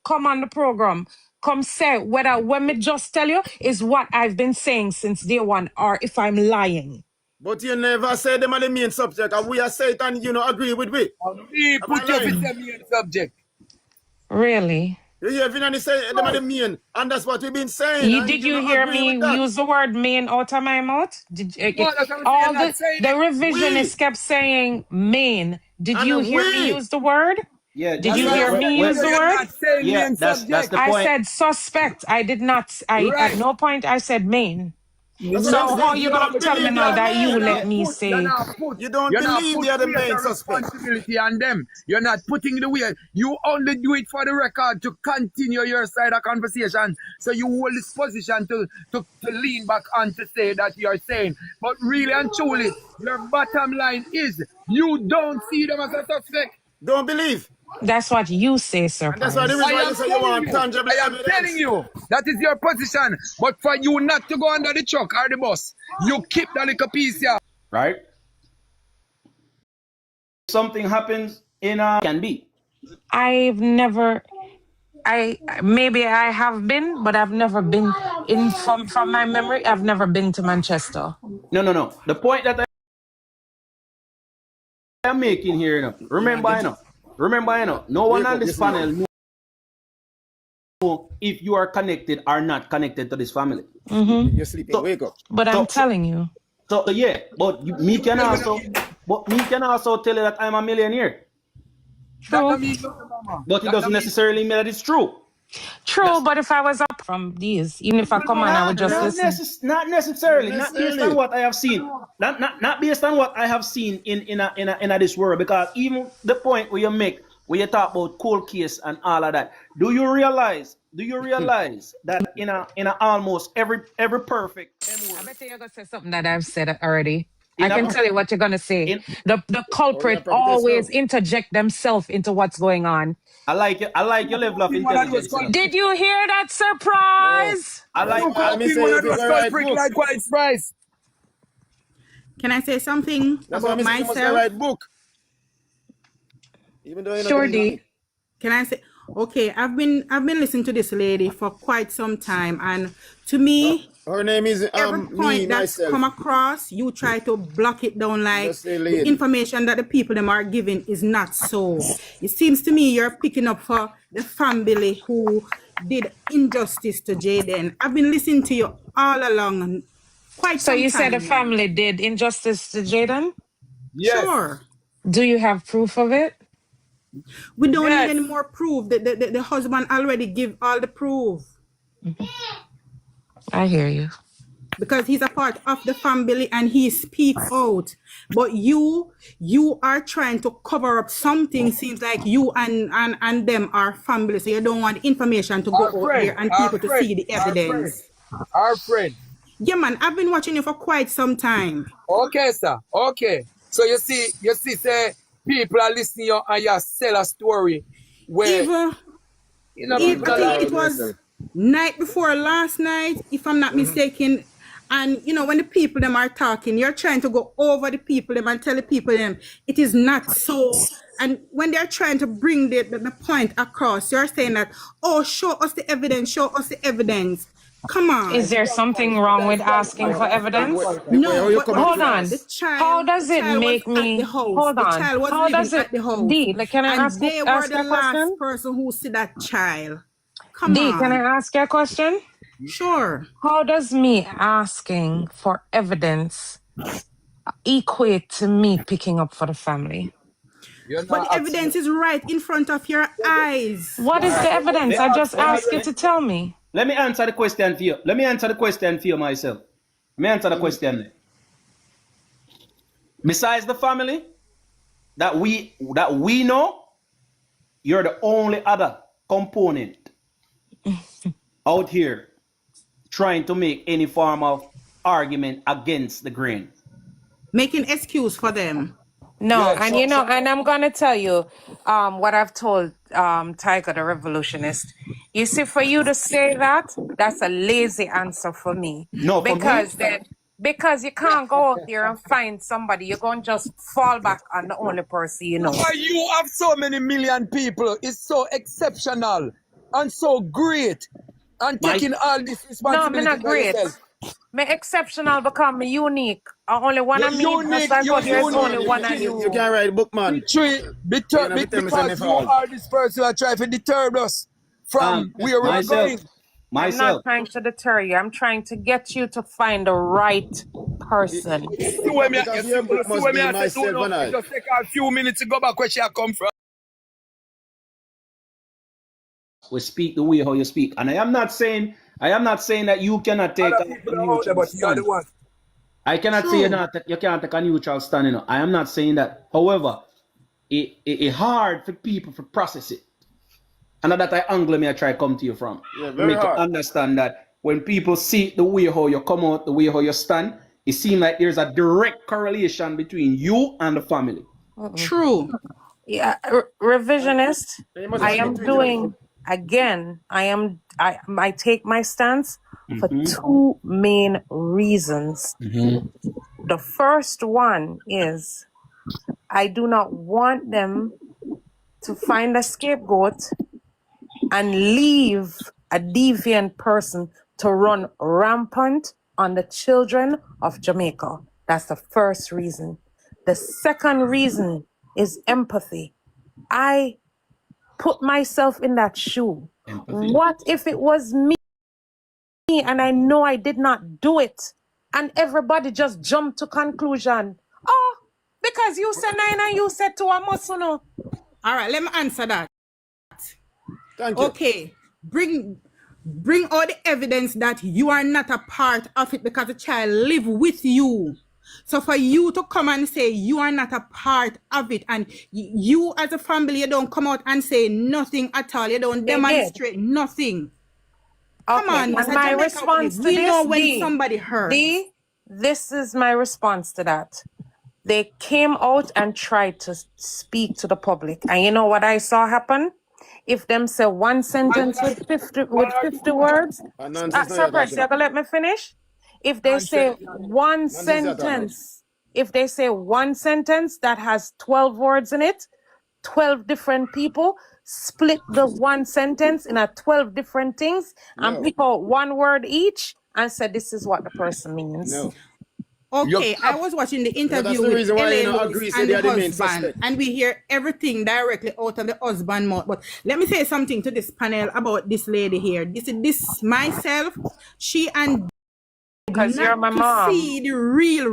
come on the program, come say whether when me just tell you is what I've been saying since day one or if I'm lying. But you never say them are the main subject, and we are saying it and you know agree with me. We put you with the main subject. Really? You hear Vinani say them are the main, and that's what we've been saying. Did you hear me use the word main out of my mouth? All the revisionists kept saying main. Did you hear me use the word? Yeah. Did you hear me use the word? Yeah, that's the point. I said suspect. I did not. At no point I said main. So how you gonna tell me now that you let me say? You don't believe they are the main suspect. Responsibility on them. You're not putting the weight. You only do it for the record to continue your side of conversation. So you hold this position to lean back on to say that you're saying. But really and truly, your bottom line is you don't see them as a suspect. Don't believe. That's what you say, sir. That's why the reason why you say you want tangible evidence. I am telling you, that is your position. But for you not to go under the truck or the bus, you keep that little piece here. Right? Something happens in can be. I've never. Maybe I have been, but I've never been from my memory. I've never been to Manchester. No. The point that I'm making here, remember, no one on this panel know if you are connected or not connected to this family. Mm-hmm. You're sleeping, wake up. But I'm telling you. So yeah, but me can also tell you that I'm a millionaire. True. But it doesn't necessarily mean that it's true. True, but if I was up from these, even if I come on, I would just listen. Not necessarily. Not based on what I have seen. Not based on what I have seen in this world. Because even the point where you talk about cold case and all of that, do you realize that in a almost every perfect I bet you're gonna say something that I've said already. I can tell you what you're gonna say. The culprit always interject themselves into what's going on. I like your level of intelligence. Did you hear that surprise? Can I say something about myself? Sure, D. Can I say? Okay, I've been listening to this lady for quite some time, and to me, her name is every point that's come across, you try to block it down like the information that the people them are giving is not so. It seems to me you're picking up for the family who did injustice to Jayden. I've been listening to you all along, quite some time. So you said the family did injustice to Jayden? Yes. Sure. Do you have proof of it? We don't need any more proof. The husband already give all the proof. Mm-hmm. I hear you. Because he's a part of the family and he speaks out. But you are trying to cover up something. Seems like you and them are family. So you don't want information to go out there and people to see the evidence. Our friend. Yeah, man. I've been watching you for quite some time. Okay, sir. Okay. So you see, say people are listening and you sell a story where I think it was night before last night, if I'm not mistaken. And when the people them are talking, you're trying to go over the people them and tell the people them it is not so. And when they're trying to bring the point across, you're saying that, oh, show us the evidence. Come on. Is there something wrong with asking for evidence? No, hold on. How does it make me? Hold on. How does it? D, can I ask you a question? They were the last person who see that child. Come D, on. can I ask you a question? Sure. How does me asking for evidence equate to me picking up for the family? But evidence is right in front of your eyes. What is the evidence? I just asked you to tell me. Let me answer the question for you. Myself. Let me answer the question. Besides the family that we know, you're the only other component out here trying to make any form of argument against the grain. Making excuse for them. No, and and I'm gonna tell you what I've told Tiger the Revolutionist. You see, for you to say that, that's a lazy answer for me. No, because you can't go out there and find somebody. You're going to just fall back on the only person you know. Why you have so many million people is so exceptional. and so great and taking all this No, me responsibility not by great. yourself. Me exceptional because me unique. Only one You're of me, just unique, like you're how there's unique. only one of You you. can't write book, man. You know, me tell me Because something you false. are this person who are trying to deter us from where we are going. I'm not trying to deter you. I'm trying to get you to find the right person. See where me Because your book must be myself and I. It just take a few minutes to go back where she come from. We speak the way how you speak. And I am not saying that you cannot take a neutral stand. I cannot say you can't take a neutral stand, you know. I am not saying that. However, it's hard for people to process it. And that I angle me I try to come to you from. Yeah, very hard. To understand that when people see the way how you come out, the way how you stand, it seems like there's a direct correlation between you and the family. True. Yeah, revisionist. I am doing again. I take my stance for two main reasons. The first one is I do not want them to find a scapegoat and leave a deviant person to run rampant on the children of Jamaica. That's the first reason. The second reason is empathy. I put myself in that shoe. Empathy. What if it was me and I know I did not do it and everybody just jumped to conclusion? Oh, because you said 9 and you said 2, I must know. All right, let me answer that. Thank you. Okay, bring all the evidence that you are not a part of it because the child live with you. So for you to come and say you are not a part of it and you as a family, you don't come out and say nothing at all. You don't demonstrate nothing. Okay. Come on, and my response to we this, know when somebody hurts. This is my response to that. They came out and tried to speak to the public. And you know what I saw happen? If them say one sentence with 50 words, sorry, you're gonna let me finish? If they say one sentence, that has 12 words in it, 12 different people split the one sentence in a 12 different things and pick out one word each and say this is what the person means. No. Okay, I was watching the interview with Ella Lewis and the husband, and we hear everything directly out of the husband's mouth. But let me say something to this panel about this lady here. This myself, she and because you're my mom. See the real